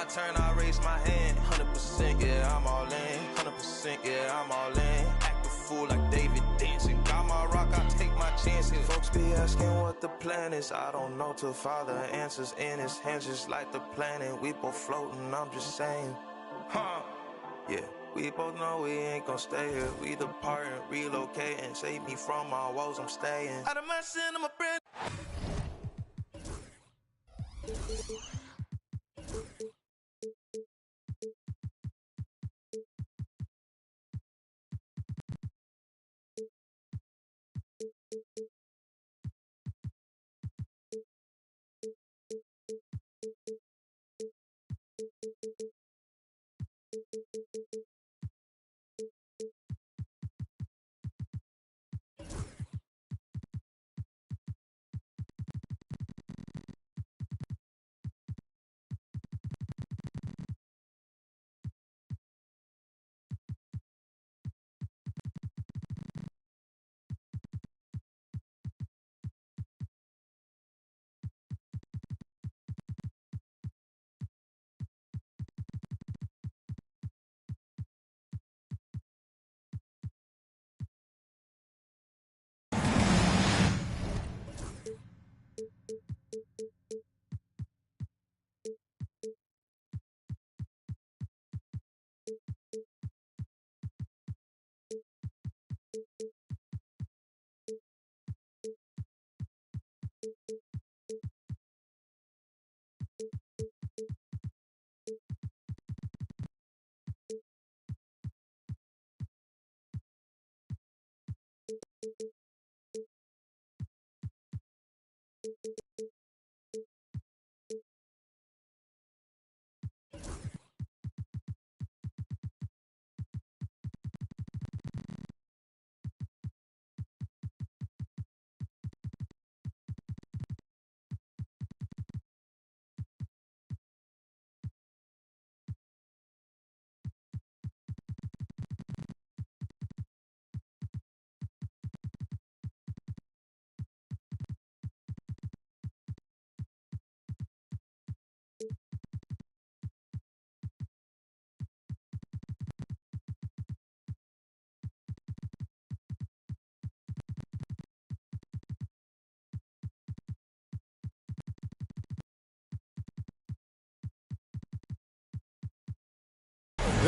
turn, I raise my hand. 100%, yeah, I'm all in. 100%, yeah, I'm all in. Act a fool like David dancing. Got my rock, I take my chances. Folks be asking what the plan is. I don't know till Father answers in his hands, just like the planet. We both floating, I'm just saying. Huh? Yeah. We both know we ain't gon' stay here. We depart and relocate and save me from my woes. I'm staying out of my sin, I'm a friend.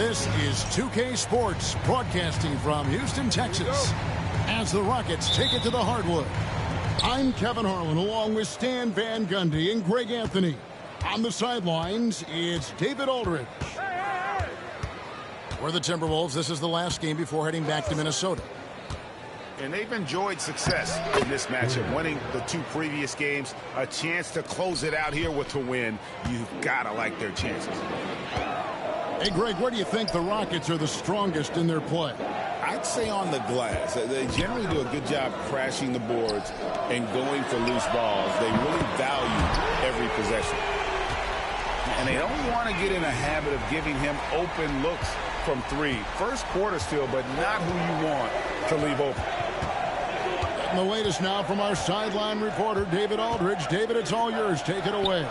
This is 2K Sports, broadcasting from Houston, Texas, as the Rockets take it to the hardwood. I'm Kevin Harlan, along with Stan Van Gundy and Greg Anthony. On the sidelines, it's David Aldridge. For the Timberwolves, this is the last game before heading back to Minnesota. And they've enjoyed success in this matchup, winning the two previous games. A chance to close it out here with a win. You've got to like their chances. Hey, Greg, where do you think the Rockets are the strongest in their play? I'd say on the glass. They generally do a good job crashing the boards and going for loose balls. They really value every possession. And they don't want to get in a habit of giving him open looks from three. First quarter still, but not who you want to leave open. And the latest now from our sideline reporter, David Aldridge. David, it's all yours. Take it away.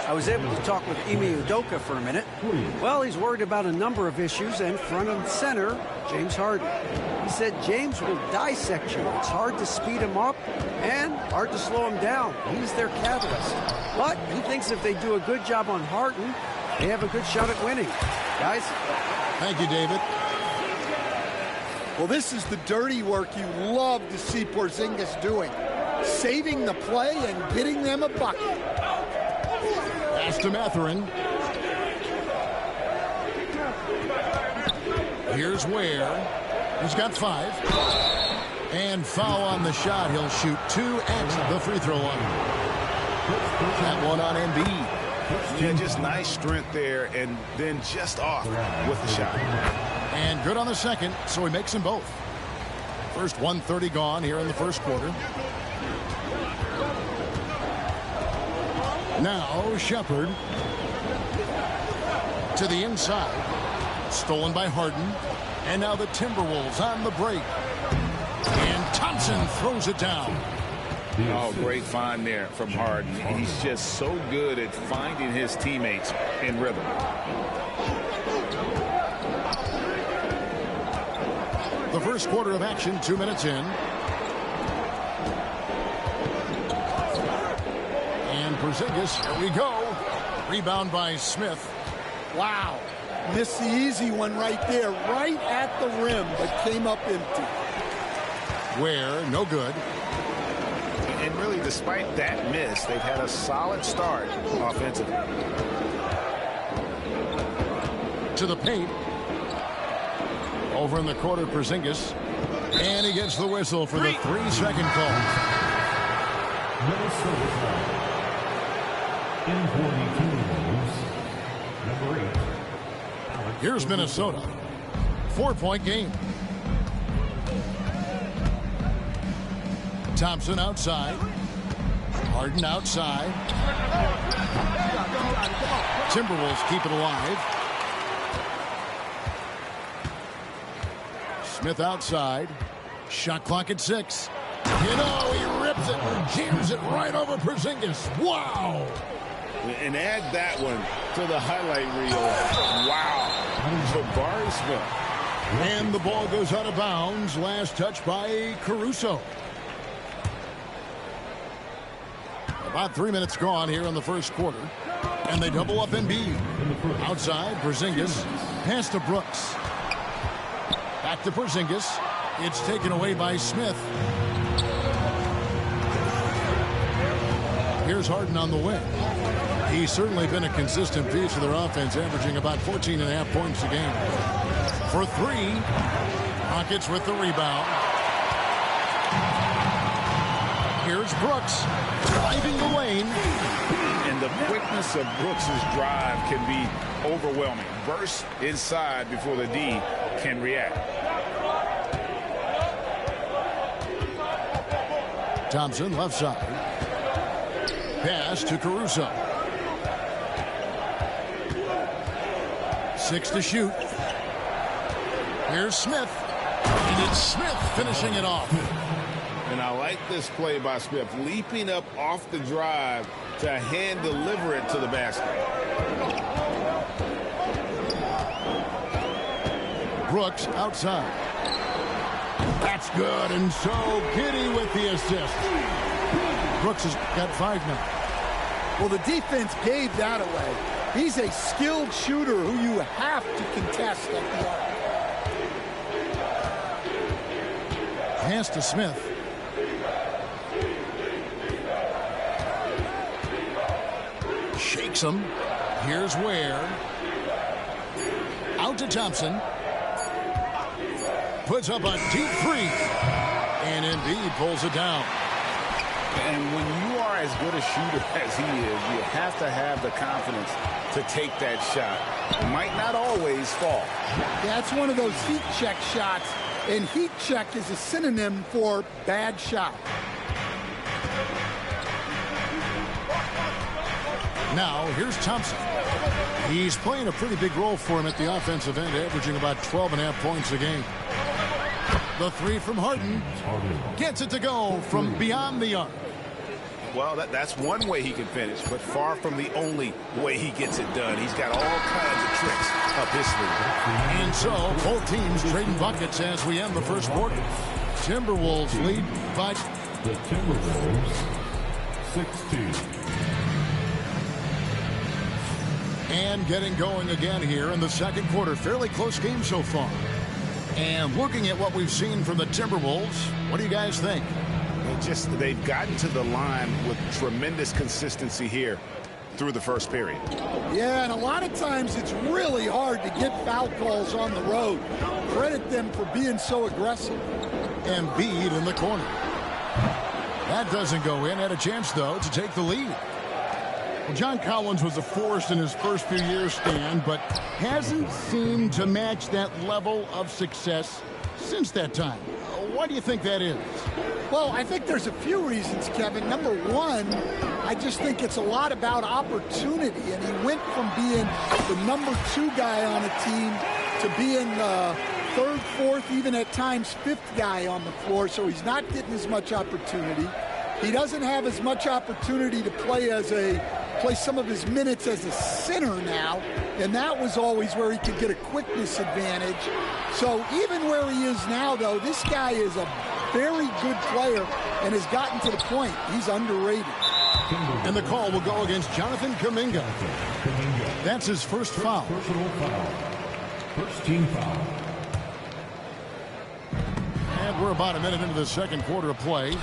I was able to talk with Ime Udoka for a minute. Well, he's worried about a number of issues, and front and center, James Harden. He said James will dissect you. It's hard to speed him up and hard to slow him down. He's their catalyst. But he thinks if they do a good job on Harden, they have a good shot at winning. Guys? Thank you, David. Well, this is the dirty work you love to see Porzingis doing. Saving the play and getting them a bucket. Pass to Mathurin. Here's Ware. He's got 5. And foul on the shot. He'll shoot 2 at the free throw line. That one on Embiid. Yeah, just nice strength there, and then just off with the shot. And good on the second, so he makes them both. First 1:30 gone here in the first quarter. Now Shepherd to the inside. Stolen by Harden. And now the Timberwolves on the break. And Thompson throws it down. Oh, great find there from Harden. He's just so good at finding his teammates in rhythm. The first quarter of action, 2 minutes in. And Porzingis, here we go. Rebound by Smith. Wow. Missed the easy one right there, right at the rim, but came up empty. Where, no good. And really, despite that miss, they've had a solid start offensively. To the paint. Over in the corner, Porzingis. And he gets the whistle for the 3-second call. Here's Minnesota. 4-point game. Thompson outside. Harden outside. Timberwolves keep it alive. Smith outside. Shot clock at 6. You know, he rips it. Jams it right over Porzingis. Wow. And add that one to the highlight reel. Wow. Jabari Smith. And the ball goes out of bounds. Last touch by Caruso. About 3 minutes gone here in the first quarter. And they double up Embiid. Outside, Porzingis. Pass to Brooks. Back to Porzingis. It's taken away by Smith. Here's Harden on the wing. He's certainly been a consistent piece of their offense, averaging about 14.5 points a game. For 3, Rockets with the rebound. Here's Brooks driving the lane. And the quickness of Brooks's drive can be overwhelming. Burst inside before the D can react. Thompson left side. Pass to Caruso. 6 to shoot. Here's Smith. And it's Smith finishing it off. And I like this play by Smith, leaping up off the drive to hand deliver it to the basket. Brooks outside. That's good, and so Giddey with the assist. Brooks has got 5 now. Well, the defense gave that away. He's a skilled shooter who you have to contest at the arc. Pass to Smith. Shakes him. Here's Ware. Out to Thompson. Puts up a deep 3. And Embiid pulls it down. And when you are as good a shooter as he is, you have to have the confidence to take that shot. It might not always fall. That's one of those heat check shots, and heat check is a synonym for bad shot. Now, here's Thompson. He's playing a pretty big role for him at the offensive end, averaging about 12.5 points a game. The 3 from Harden gets it to go from beyond the arc. Well, that's one way he can finish, but far from the only way he gets it done. He's got all kinds of tricks up his sleeve. And so, both teams trading buckets as we end the first quarter. Timberwolves lead by the Timberwolves 16. And getting going again here in the second quarter. Fairly close game so far. And looking at what we've seen from the Timberwolves, what do you guys think? They've gotten to the line with tremendous consistency here through the first period. Yeah, and a lot of times it's really hard to get foul calls on the road. Credit them for being so aggressive. Embiid in the corner. That doesn't go in. Had a chance, though, to take the lead. Well, John Collins was a force in his first few years, Stan, but hasn't seemed to match that level of success since that time. Why do you think that is? Well, I think there's a few reasons, Kevin. Number one, I just think it's a lot about opportunity, and he went from being the number 2 guy on a team to being the 3rd, 4th, even at times 5th guy on the floor, so he's not getting as much opportunity. He doesn't have as much opportunity to play some of his minutes as a center now, and that was always where he could get a quickness advantage. So even where he is now, though, this guy is a very good player and has gotten to the point he's underrated. And the call will go against Jonathan Kuminga. That's his first foul. Personal foul. First team foul. And we're about a minute into the second quarter of play.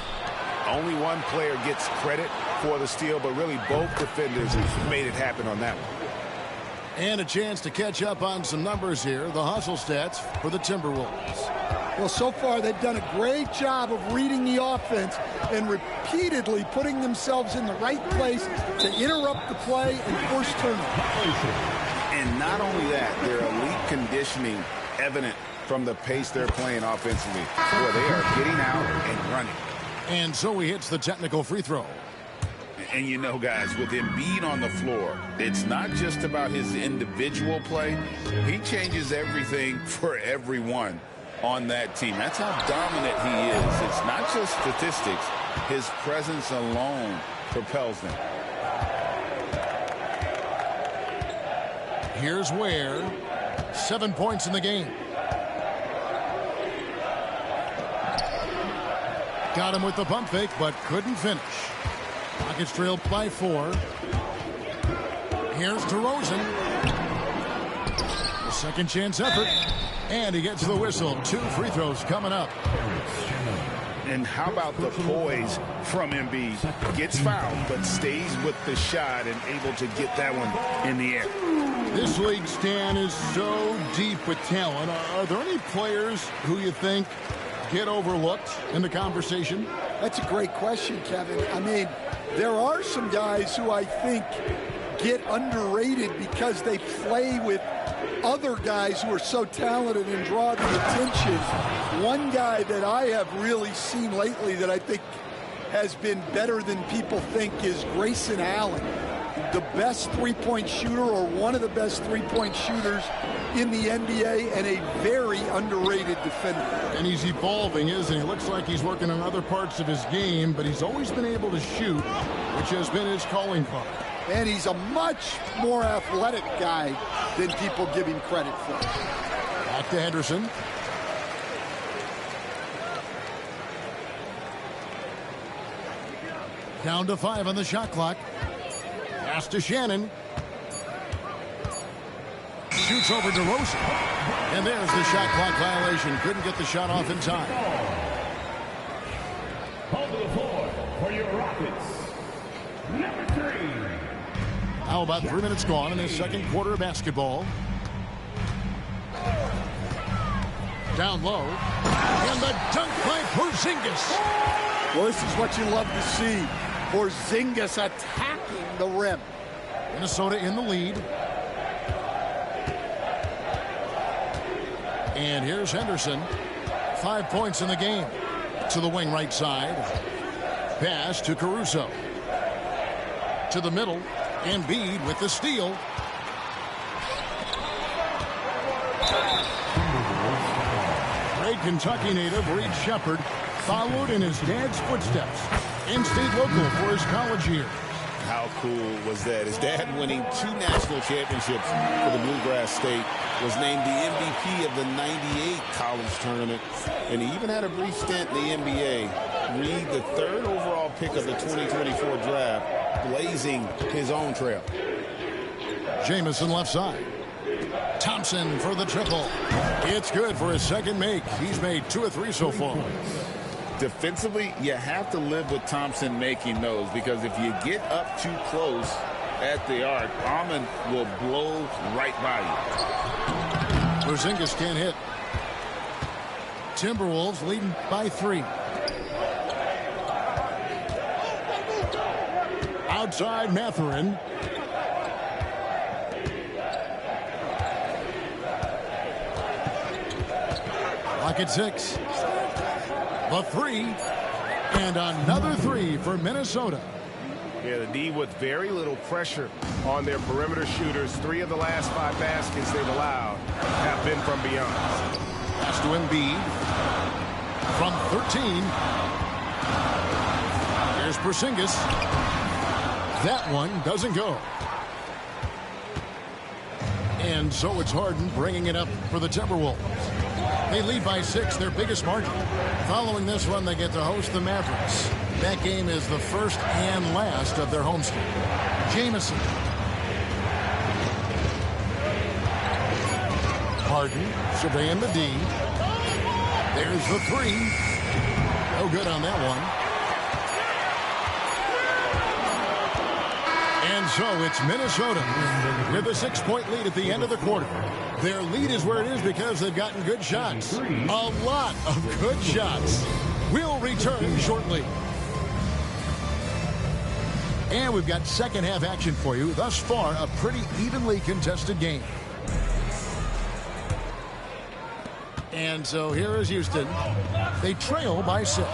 Only one player gets credit for the steal, but really both defenders made it happen on that one. And a chance to catch up on some numbers here. The hustle stats for the Timberwolves. Well, so far they've done a great job of reading the offense and repeatedly putting themselves in the right place to interrupt the play and force turnovers. And not only that, their elite conditioning evident from the pace they're playing offensively, where they are getting out and running. And so he hits the technical free throw. And you know, guys, with Embiid on the floor, it's not just about his individual play. He changes everything for everyone on that team. That's how dominant he is. It's not just statistics. His presence alone propels them. Here's Ware. 7 points in the game. Got him with the pump fake, but couldn't finish. Rockets trailed by 4. Here's DeRozan. A second chance effort. And he gets the whistle. 2 free throws coming up. And how about the poise from Embiid? Gets fouled, but stays with the shot and able to get that one in the air. This league, Stan, is so deep with talent. Are there any players who you think get overlooked in the conversation? That's a great question, Kevin. I mean, there are some guys who I think get underrated because they play with other guys who are so talented and draw the attention. One guy that I have really seen lately that I think has been better than people think is Grayson Allen, the best three-point shooter or one of the best three-point shooters in the NBA and a very underrated defender. And he's evolving, isn't he? Looks like he's working on other parts of his game, but he's always been able to shoot, which has been his calling card. And he's a much more athletic guy than people give him credit for. Back to Henderson. Down to 5 on the shot clock. Pass to Shannon. Shoots over DeRozan. And there's the shot clock violation. Couldn't get the shot off in time. Hold the floor for your Rockets. Number 3. How about 3 minutes gone in the second quarter of basketball? Down low. And the dunk by Porzingis. Well, this is what you love to see. Porzingis attacking the rim. Minnesota in the lead. And here's Henderson. 5 points in the game. To the wing right side. Pass to Caruso. To the middle. Embiid with the steal. Great Kentucky native Reed Shepherd followed in his dad's footsteps and stayed local for his college years. How cool was that? His dad winning 2 national championships for the Bluegrass State, was named the MVP of the '98 college tournament, and he even had a brief stint in the NBA. Reed, the 3rd overall pick of the 2024 draft, blazing his own trail. Jamison left side. Thompson for the triple. It's good for his second make. He's made 2 or 3 so far. Defensively, you have to live with Thompson making those, because if you get up too close at the arc, Almond will blow right by you. Porzingis can't hit. Timberwolves leading by 3. Outside Mathurin. Lock at 6. The 3. And another 3 for Minnesota. Yeah, the D with very little pressure on their perimeter shooters. 3 of the last 5 baskets they've allowed have been from beyond. Pass to Embiid. From 13. Here's Porzingis. That one doesn't go. And so it's Harden bringing it up for the Timberwolves. They lead by 6, their biggest margin. Following this one, they get to host the Mavericks. That game is the first and last of their homestand. Jamison. Harden surveying the D. There's the 3. No good on that one. And so it's Minnesota with a 6-point lead at the end of the quarter. Their lead is where it is because they've gotten good shots. A lot of good shots. We'll return shortly. And we've got second half action for you. Thus far, a pretty evenly contested game. And so here is Houston. They trail by 6.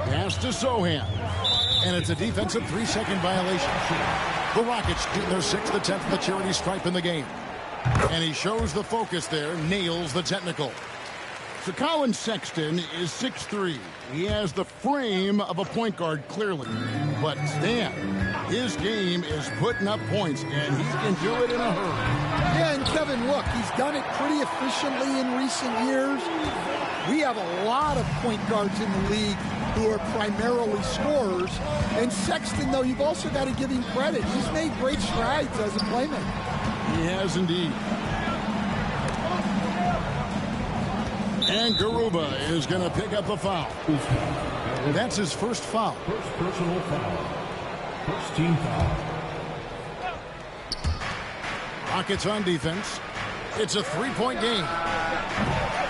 Pass to Sohan. And it's a defensive 3-second violation. The Rockets get their 6th attempt at the charity stripe in the game. And he shows the focus there, nails the technical. So Colin Sexton is 6'3". He has the frame of a point guard, clearly. But Stan, his game is putting up points, and he can do it in a hurry. Yeah, and Kevin, look, he's done it pretty efficiently in recent years. We have a lot of point guards in the league who are primarily scorers. And Sexton, though, you've also got to give him credit. He's made great strides as a playmaker. He has indeed. And Garuba is going to pick up the foul. That's his first foul. First personal foul. First team foul. Rockets on defense. It's a 3-point game.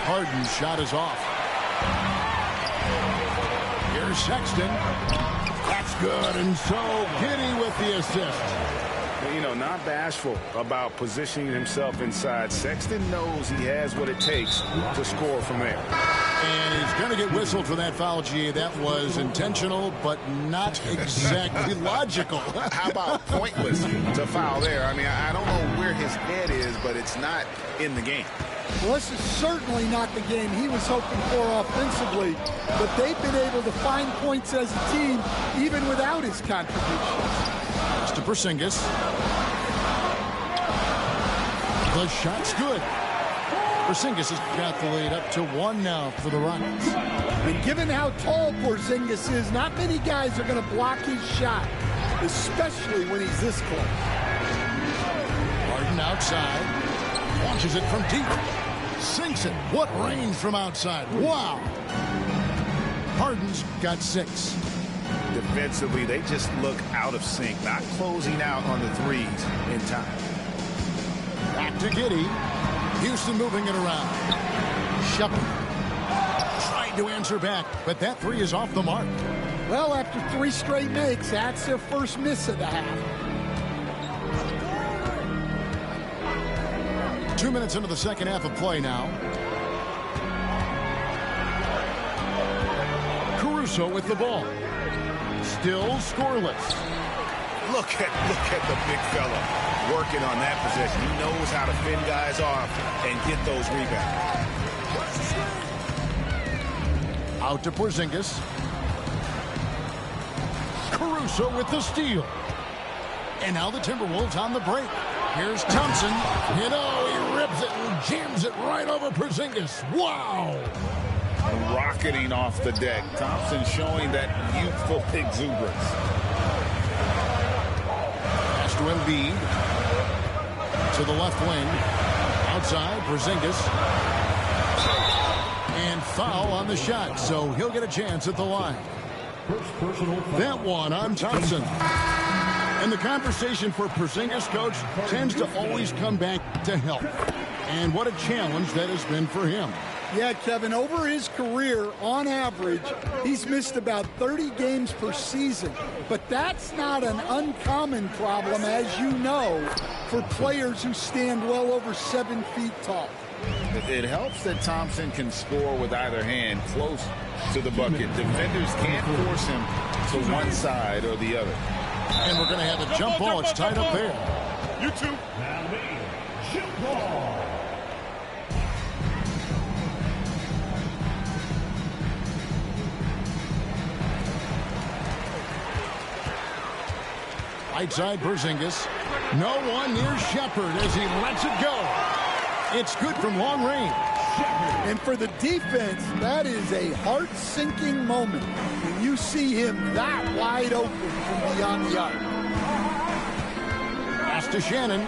Harden's shot is off. Here's Sexton. That's good, and so Giddey with the assist. You know, not bashful about positioning himself inside. Sexton knows he has what it takes to score from there. And he's going to get whistled for that foul, G. That was intentional, but not exactly logical. How about pointless to foul there? I mean, I don't know where his head is, but it's not in the game. Well, this is certainly not the game he was hoping for offensively, but they've been able to find points as a team even without his contributions. To Porzingis. The shot's good. Porzingis has got the lead up to 1 now for the Rockets. And given how tall Porzingis is, not many guys are going to block his shot, especially when he's this close. Harden outside. Launches it from deep. Sinks it. What range from outside. Wow. Harden's got 6. Defensively, they just look out of sync, not closing out on the threes in time. Back to Giddey. Houston moving it around. Shepard tried to answer back, but that 3 is off the mark. Well, after 3 straight makes, that's their first miss of the half. 2 minutes into the second half of play now. Caruso with the ball. Still scoreless. Look at the big fella working on that possession. He knows how to fend guys off and get those rebounds. Out to Porzingis. Caruso with the steal. And now the Timberwolves on the break. Here's Thompson. You know, he rips it and jams it right over Porzingis. Wow. Rocketing off the deck. Thompson showing that youthful exuberance. Pass to Embiid. To the left wing. Outside, Porzingis. And foul on the shot, so he'll get a chance at the line. First personal foul. That one on Thompson. And the conversation for Porzingis, coach, tends to always come back to health. And what a challenge that has been for him. Yeah, Kevin, over his career, on average, he's missed about 30 games per season. But that's not an uncommon problem, as you know, for players who stand well over 7 feet tall. It helps that Thompson can score with either hand close to the bucket. Defenders can't force him to one side or the other. And we're going to have a jump ball. It's tied up there. You two. Now the jump ball. Right side, Porzingis. No one near Shepard as he lets it go. It's good from long range. And for the defense, that is a heart-sinking moment when you see him that wide open from beyond the arc. Pass to Shannon.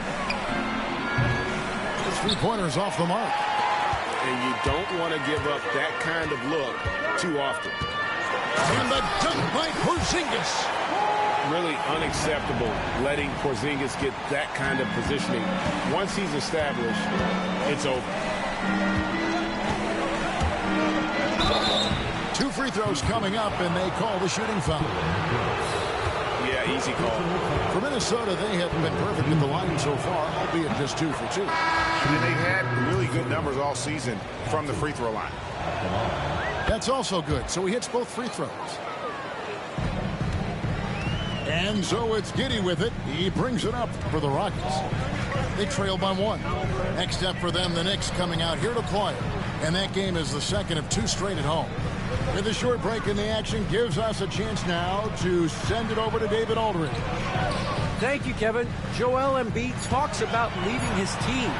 His three-pointer's off the mark. And you don't want to give up that kind of look too often. And the dunk by Porzingis. Really unacceptable letting Porzingis get that kind of positioning. Once he's established, it's over. 2 free throws coming up, and they call the shooting foul. Yeah, easy call. For Minnesota, they have been perfect at the line so far, albeit just 2 for 2. And they've had really good numbers all season from the free throw line. That's also good, so he hits both free throws. And so it's Giddey with it. He brings it up for the Rockets. They trail by 1. Next step for them, the Knicks coming out here to play. And that game is the second of 2 straight at home. With a short break in the action gives us a chance now to send it over to David Aldridge. Thank you, Kevin. Joel Embiid talks about leading his team.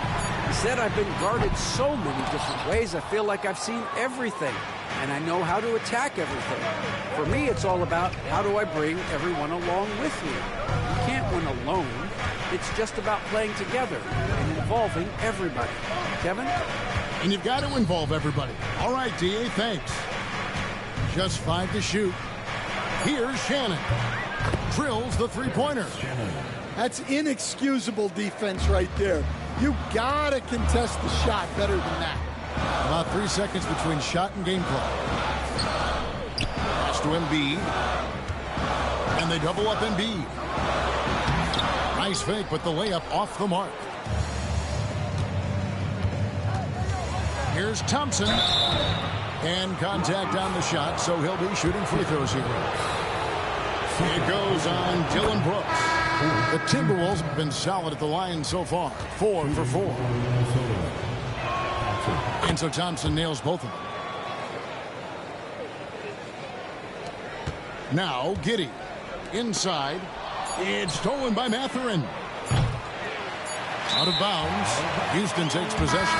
He said, I've been guarded so many different ways. I feel like I've seen everything, and I know how to attack everything. For me, it's all about how do I bring everyone along with me. You can't win alone. It's just about playing together and involving everybody. Kevin? And you've got to involve everybody. All right, D.A., thanks. Just 5 to shoot. Here's Shannon. Drills the three-pointer. That's inexcusable defense right there. You gotta contest the shot better than that. About 3 seconds between shot and game clock. Pass to Embiid. And they double up Embiid. Nice fake, but the layup off the mark. Here's Thompson. And contact on the shot, so he'll be shooting free throws here. It goes on Dylan Brooks. The Timberwolves have been solid at the line so far. 4 for 4. And so Thompson nails both of them. Now Giddey. Inside. It's stolen by Mathurin. Out of bounds. Houston takes possession.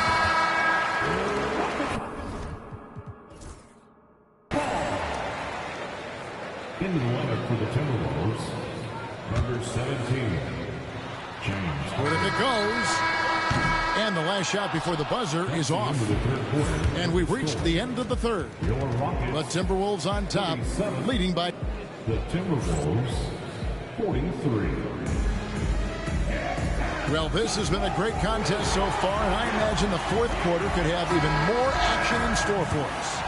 In the lineup for the Timberwolves, number 17, James. Where it goes. And the last shot before the buzzer is off. And we've reached the end of the third. The Timberwolves on top, leading by... The Timberwolves, 43. Well, this has been a great contest so far, and I imagine the fourth quarter could have even more action in store for us.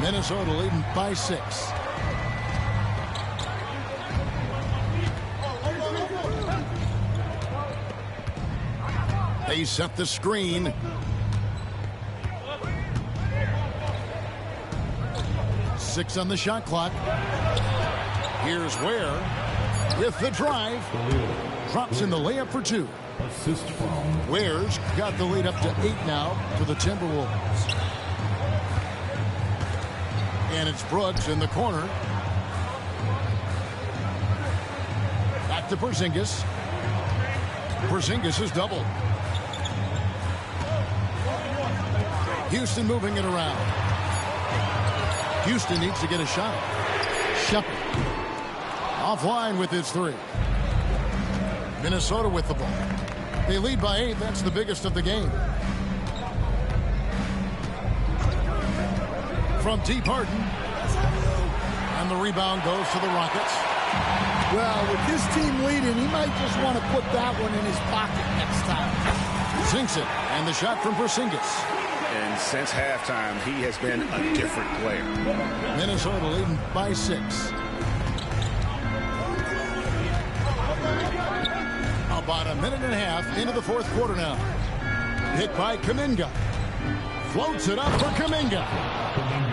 Minnesota leading by 6. They set the screen. Six on the shot clock. Here's Ware with the drive. Drops in the layup for 2. Assist from Ware's got the lead up to 8 now for the Timberwolves. And it's Brooks in the corner. Back to Porzingis. Porzingis is doubled. Houston moving it around. Houston needs to get a shot. Shepard. Offline with his 3. Minnesota with the ball. They lead by 8. That's the biggest of the game. From deep Harden. And the rebound goes to the Rockets. Well, with his team leading, he might just want to put that one in his pocket next time. Sinks it. And the shot from Porzingis. And since halftime, he has been a different player. Minnesota leading by 6. About a minute and a half into the fourth quarter now. Hit by Kuminga. Floats it up for Kuminga.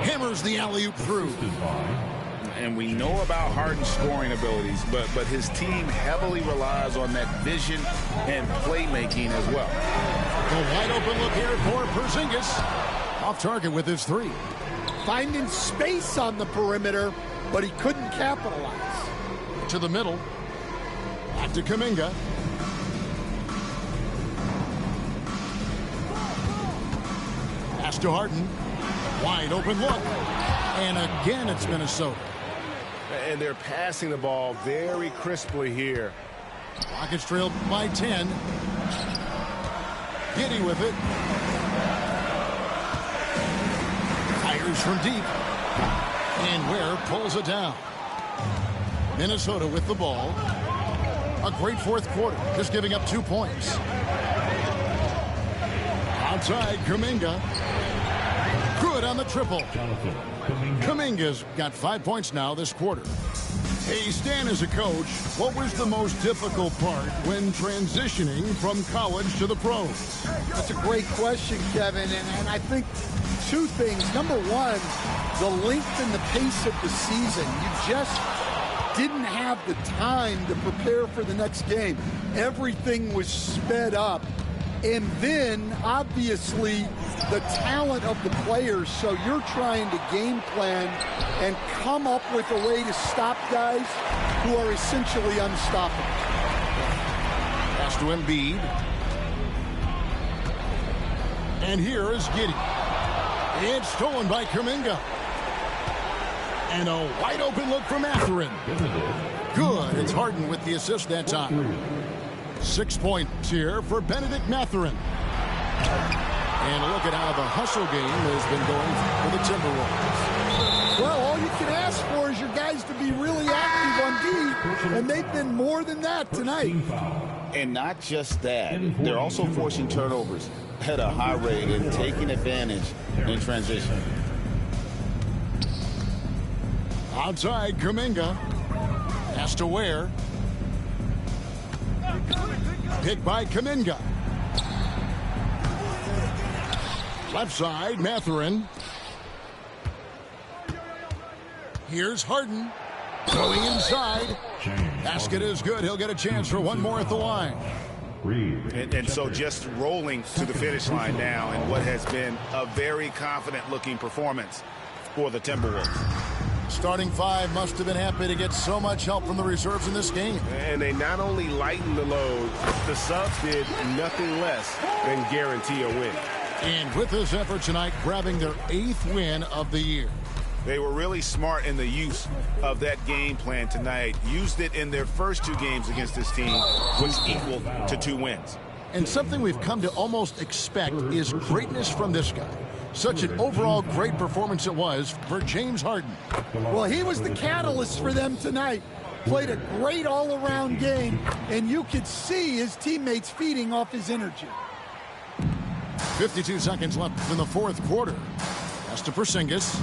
Hammers the alley-oop through. And we know about Harden's scoring abilities, but his team heavily relies on that vision and playmaking as well. The wide open look here for Porzingis. Off target with his 3. Finding space on the perimeter, but he couldn't capitalize. To the middle. Back to Kuminga. Pass to Harden. Wide open look. And again, it's Minnesota. And they're passing the ball very crisply here. Rockets trail by 10. Giddy with it. Fires from deep. And Ware pulls it down. Minnesota with the ball. A great fourth quarter, just giving up 2 points. Outside, Kuminga. Good on the triple. Kuminga's got 5 points now this quarter. Hey, Stan, as a coach, what was the most difficult part when transitioning from college to the pros? That's a great question, Kevin, and I think two things. Number one, the length and the pace of the season. You just didn't have the time to prepare for the next game. Everything was sped up. And then, obviously, the talent of the players. So you're trying to game plan and come up with a way to stop guys who are essentially unstoppable. Pass to Embiid. And here is Giddy. It's stolen by Kuminga. And a wide open look from Mathurin. Good. It's Harden with the assist that time. 6 points here for Benedict Mathurin. And look at how the hustle game has been going for the Timberwolves. Well, all you can ask for is your guys to be really active on D, and they've been more than that tonight. And not just that, they're also forcing turnovers at a high rate and taking advantage in transition. Outside, Kuminga. Has to Ware. Picked by Kuminga. Left side, Mathurin. Here's Harden. Going inside. Basket is good. He'll get a chance for one more at the line. And so just rolling to the finish line now in what has been a very confident-looking performance for the Timberwolves. Starting five must have been happy to get so much help from the reserves in this game. And they not only lightened the load, the subs did nothing less than guarantee a win. And with this effort tonight, grabbing their 8th win of the year. They were really smart in the use of that game plan tonight. Used it in their first 2 games against this team, which equaled to 2 wins. And something we've come to almost expect is greatness from this guy. Such an overall great performance it was for James Harden. Well, he was the catalyst for them tonight. Played a great all-around game, and you could see his teammates feeding off his energy. 52 seconds left in the fourth quarter. Pass to Porzingis.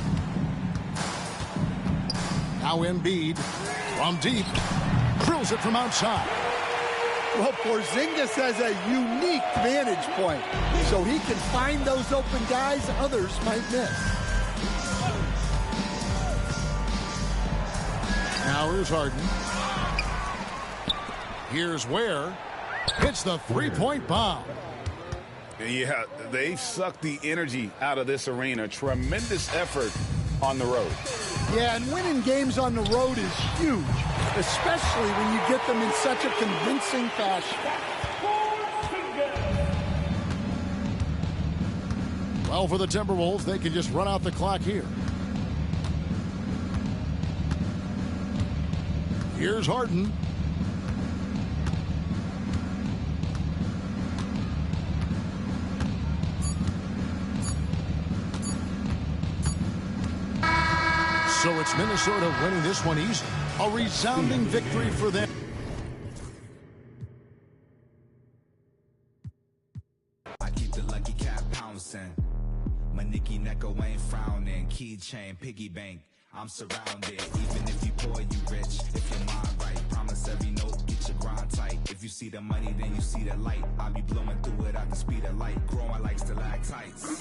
Now Embiid from deep. Drills it from outside. Well, Porzingis has a unique vantage point, so he can find those open guys others might miss. Now here's Harden. Here's Ware. Hits the three-point bomb. Yeah, they've sucked the energy out of this arena. Tremendous effort on the road. Yeah, and winning games on the road is huge, especially when you get them in such a convincing fashion. Well, for the Timberwolves, they can just run out the clock here. Here's Harden. So it's Minnesota winning this one easy. A resounding victory for them. I keep the lucky cat pouncing. My Nicky Necko ain't frowning. Keychain, piggy bank. I'm surrounded. Even if you poor, you rich. If your mind right, promise every note, get your grind tight. If you see the money, then you see the light. I'll be blowing through it at the speed of light. Growing like stalactites.